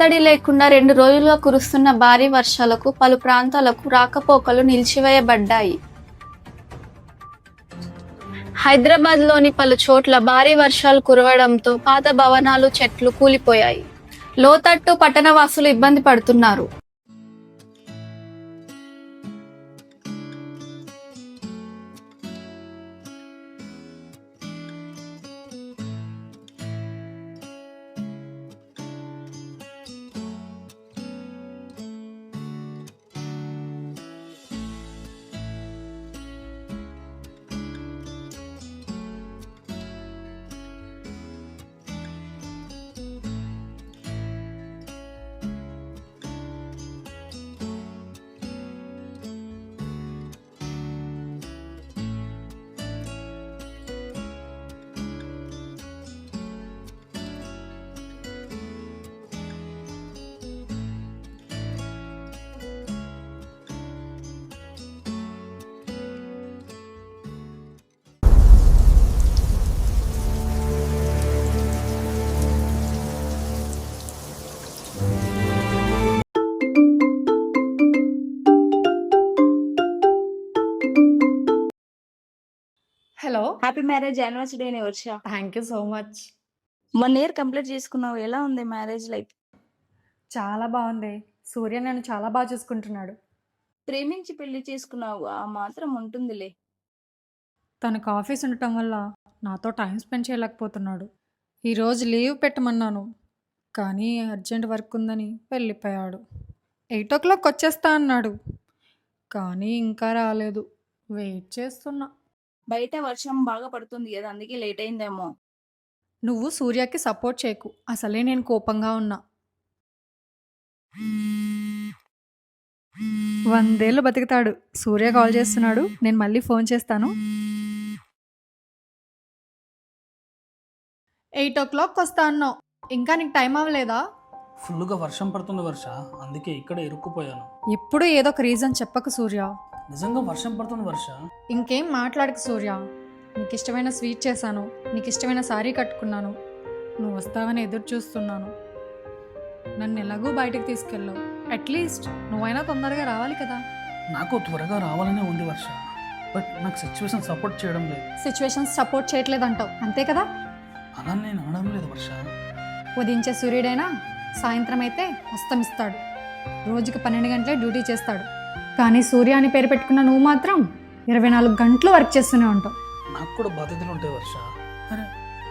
ఎడతడి లేకుండా 2 రోజులుగా కురుస్తున్న భారీ వర్షాలకు పలు ప్రాంతాలకు రాకపోకలు నిలిచివేయబడ్డాయి. హైదరాబాద్లోని పలు చోట్ల భారీ వర్షాలు కురవడంతో పాత భవనాలు, చెట్లు కూలిపోయాయి. లోతట్టు పట్టణవాసులు ఇబ్బంది పడుతున్నారు. Hello, happy marriage anniversary day Varsha. Thank you so much. 1 year complete చేసుకున్నావు. ఎలా ఉంది మ్యారేజ్ లైఫ్? చాలా బాగుంది. సూర్య నన్ను చాలా బాగా చూసుకుంటున్నాడు. ప్రేమించి పెళ్లి చేసుకున్నావు, ఆ మాత్రం ఉంటుందిలే. తనకు ఆఫీస్ ఉండటం వల్ల నాతో టైం స్పెండ్ చేయలేకపోతున్నాడు. ఈరోజు లీవ్ పెట్టమన్నాను, కానీ అర్జెంట్ వర్క్ ఉందని వెళ్ళిపోయాడు. 8 o'clock వచ్చేస్తా అన్నాడు, కానీ ఇంకా రాలేదు. వెయిట్ చేస్తున్నా. బయట వర్షం బాగా పడుతుంది కదా, అందుకే లేట్ అయిందేమో. నువ్వు సూర్యకి సపోర్ట్ చేయకు. అసలే నేను కోపంగా ఉన్నా. 100 ఏళ్ళు బతుకుతాడు. సూర్య కాల్ చేస్తున్నాడు, నేను మళ్ళీ ఫోన్ చేస్తాను. 8 o'clock వస్తా అన్నావు, ఇంకా నీకు టైం అవ్వలేదా? ఫుల్గా వర్షం పడుతుంది వర్ష, అందుకే ఇక్కడ ఇరుక్కుపోయాను. ఎప్పుడు ఏదో ఒక రీజన్ చెప్పకు సూర్య. నిజంగా వర్షం పడుతుంది వర్ష. ఇంకేం మాట్లాడకు సూర్య. నీకు ఇష్టమైన స్వీట్ చేశాను, నీకు ఇష్టమైన శారీ కట్టుకున్నాను. నువ్వు వస్తావని ఎదురు చూస్తున్నాను. నన్ను ఎలాగో బయటకు తీసుకెళ్ళావు. అట్లీస్ట్ నువ్వైనా తొందరగా రావాలి కదా. నాకు త్వరగా రావాలనే ఉంది వర్ష, బట్ నాకు సిచ్యువేషన్ సపోర్ట్ చేయడం లేదు. సిచ్యువేషన్స్ సపోర్ట్ చేయట్లేదంటావు, అంతే కదా? అలా నేను అనడం లేదు వర్ష. ఉదయించే సూర్యుడైనా సాయంత్రం అయితే అస్తమిస్తాడు. రోజుకి 12 గంటలే డ్యూటీ చేస్తాడు. కానీ సూర్య అని పేరు పెట్టుకున్న నువ్వు మాత్రం 24 గంటలు వర్క్ చేస్తూనే ఉంటావు. నాకు కూడా బాధ్యతలు ఉంటాయి వర్ష. అరే,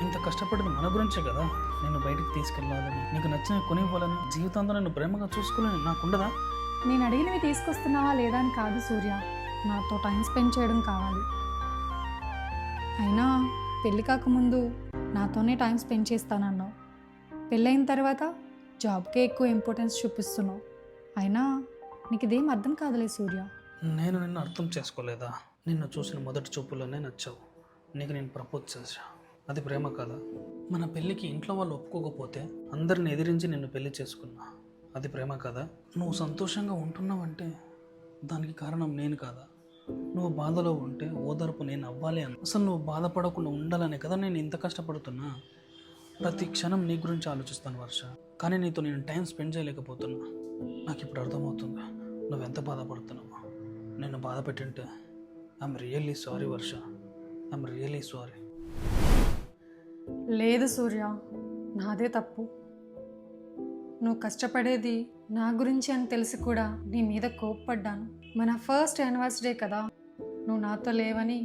ఇంత కష్టపడేది మన గురించే కదా. నేను బయటికి తీసుకెళ్ళాలని, నీకు నచ్చినవి కొనివ్వాలని, జీవితాంతం నన్ను ప్రేమగా చూసుకోవాలని నాకుండదా? నేను అడిగినవి తీసుకొస్తున్నావా లేదా అని కాదు సూర్య, నాతో టైం స్పెండ్ చేయడం కావాలి. అయినా పెళ్ళి కాకముందు నాతోనే టైం స్పెండ్ చేస్తానన్నావు. పెళ్ళైన తర్వాత జాబ్కే ఎక్కువ ఇంపార్టెన్స్ చూపిస్తున్నావు. అయినా నీకు ఇదేం అర్థం కాదులే సూర్య. నేను నిన్ను అర్థం చేసుకోలేదా? నిన్ను చూసిన మొదటి చూపులోనే నచ్చావు. నీకు నేను ప్రపోజ్ చేశా, అది ప్రేమ కాదా? మన పెళ్ళికి ఇంట్లో వాళ్ళు ఒప్పుకోకపోతే అందరిని ఎదిరించి నిన్ను పెళ్లి చేసుకున్నా, అది ప్రేమ కాదా? నువ్వు సంతోషంగా ఉంటున్నావంటే దానికి కారణం నేను కాదా? నువ్వు బాధలో ఉంటే ఓదార్పు నేను అవ్వాలి అని. అసలు నువ్వు బాధపడకుండా ఉండాలనే కదా నేను ఇంత కష్టపడుతున్నా. ప్రతి క్షణం నీ గురించి ఆలోచిస్తాను వర్ష, కానీ నీతో నేను టైం స్పెండ్ చేయలేకపోతున్నా. నాకు ఇప్పుడు అర్థమవుతుంది నువ్వెంత బాధపడుతున్నావు. నేను బాధ పెట్టింటే I'm really sorry Varsha, I'm really sorry. లేదు సూర్య, నాదే తప్పు. నువ్వు కష్టపడేది నా గురించి అని తెలిసి కూడా నీ మీద కోప్పడ్డాను. మన ఫస్ట్ యానివర్సరీ కదా, నువ్వు నాతో లేవని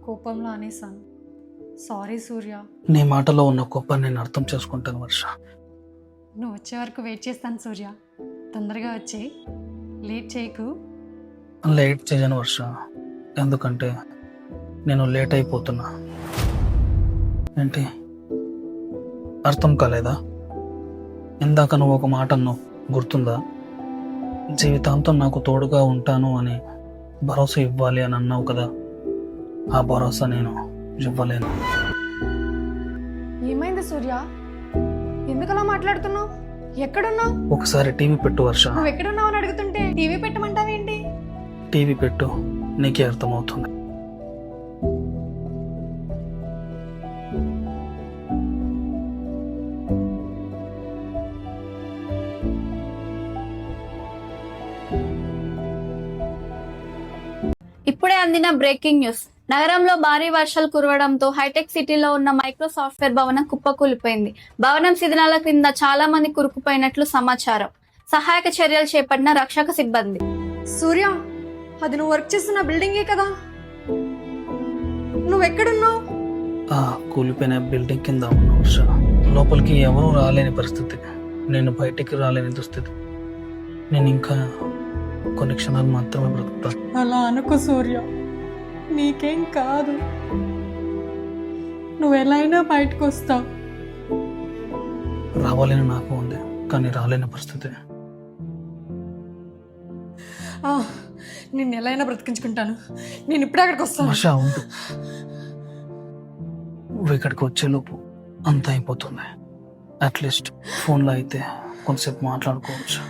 కోపంలో అనేసాను. సారీ సూర్య. నీ మాటలో ఉన్న కోపాన్ని నేను అర్థం చేసుకుంటాను వర్ష. నువ్వు వచ్చే వరకు వెయిట్ చేస్తాను సూర్య. తొందరగా వచ్చే, లేట్ చేయకు. లేట్ చేయను వర్ష, ఎందుకంటే నేను లేట్ అయిపోతున్నా. ఏంటి అర్థం కాలేదా? ఇందాక నువ్వు ఒక మాట అన్నావు, గుర్తుందా? జీవితాంతం నాకు తోడుగా ఉంటాను అని భరోసా ఇవ్వాలి అని అన్నావు కదా. ఆ భరోసా నేను ఇవ్వలేను. ఏమైంది సూర్య? ఎందుకలా మాట్లాడుతున్నావు? ఎక్కడున్నావు? ఒకసారి టీవీ పెట్టు వర్ష. నువ్వు ఎక్కడున్నావు అని అడుగుతుంటే టీవీ పెట్టమంటావేంటి? టీవీ పెట్టు, నీకే అర్థమవుతుంది. ఇప్పుడే అందిన బ్రేకింగ్ న్యూస్. నగరంలో భారీ వర్షాలు కురవడంతో హైటెక్ సిటీలో ఉన్న మైక్రో సాఫ్ట్వేర్ భవనం కుప్పకూలిపోయింది. భవనం శిథిలాల కింద చాలా మంది కురుకుపోయినట్లు సమాచారం. సహాయక చర్యలు చేపట్టిన రక్షక సిబ్బంది. సూర్య, అది నువ్వు వర్క్ చేస్తున్న బిల్డింగే కదా? నువ్వెక్కడున్నావు? ఆ కూలిపోయిన బిల్డింగ్ కింద ఉన్న వర్ష. లోపలికి ఎవరూ రాలేని పరిస్థితి, నేను బయటికి రాలేని దుస్థితి. నేను ఇంకా కొన్ని క్షణాలు మాత్రమే బ్రతుకుతాను. అలా అనుకో సూర్య, నీకేం కాదు. నువ్వు ఎలా అయినా బయటకు వస్తావు. రావాలని నాకు ఉంది, కానీ రాలేని పరిస్థితి. నిన్ను ఎలా అయినా బ్రతికించుకుంటాను. నేను ఇప్పుడే అక్కడికి వస్తాను. వర్ష ఉండు, నువ్వు ఇక్కడికి వచ్చేలోపు అంతా అయిపోతుంది. అట్లీస్ట్ ఫోన్లో అయితే కొంతసేపు మాట్లాడుకోవచ్చు.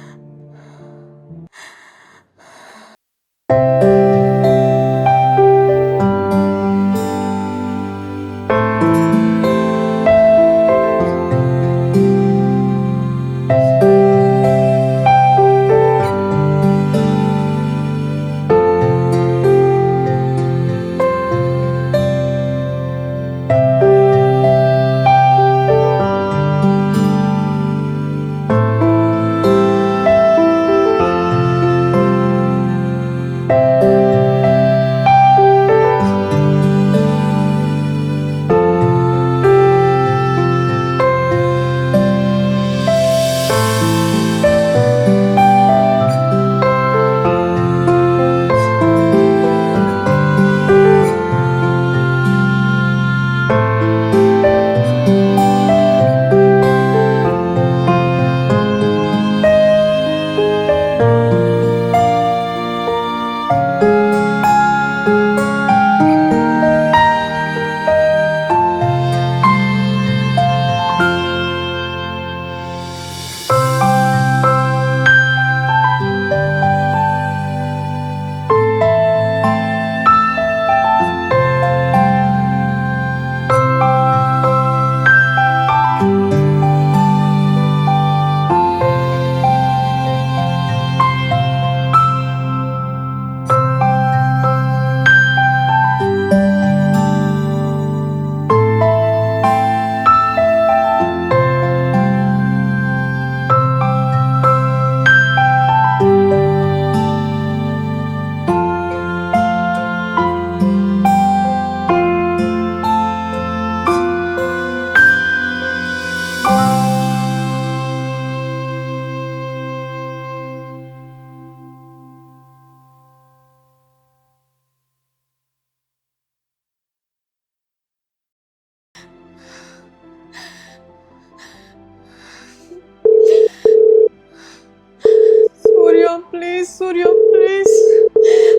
Surya please, Surya please,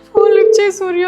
phone lift చేయి సూర్య.